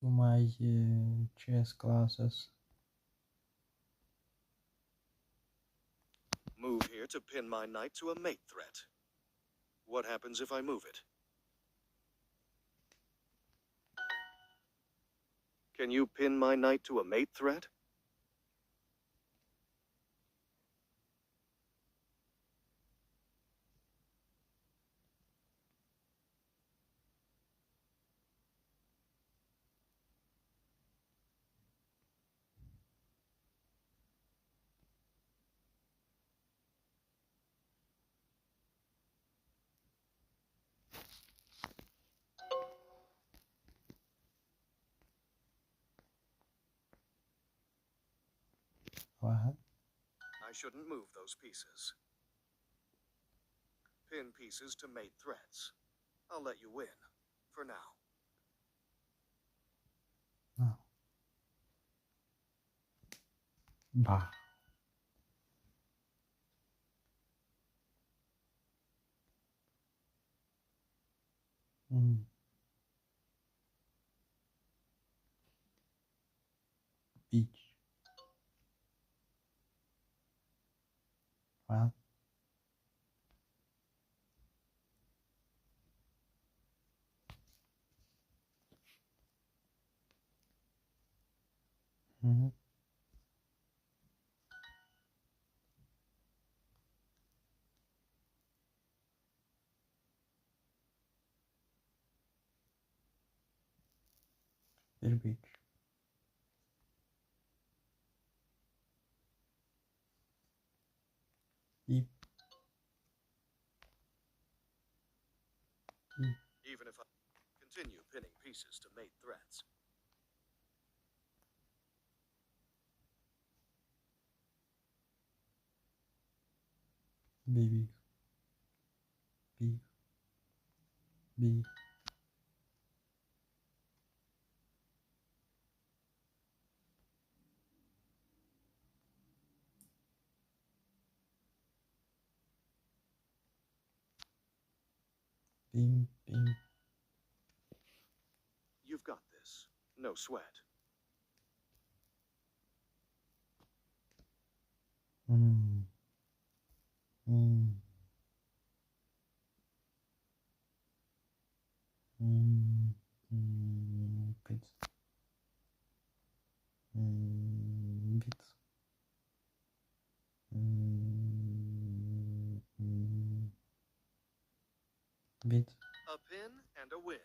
to my chess classes. Move here to pin my knight to a mate threat. What happens if I move it? Can you pin my knight to a mate threat? What? I shouldn't move those pieces. Pin pieces to mate threats. I'll let you win, for now. No. Bah. Beach. Well. Little beach. Beep. Beep. Even if I continue pinning pieces to mate threats. Baby. Beep. Beep. Bing. Bing. You've got this. No sweat. Mm. Mm. Mm. Bits. Bits. Bits. A pin and a win.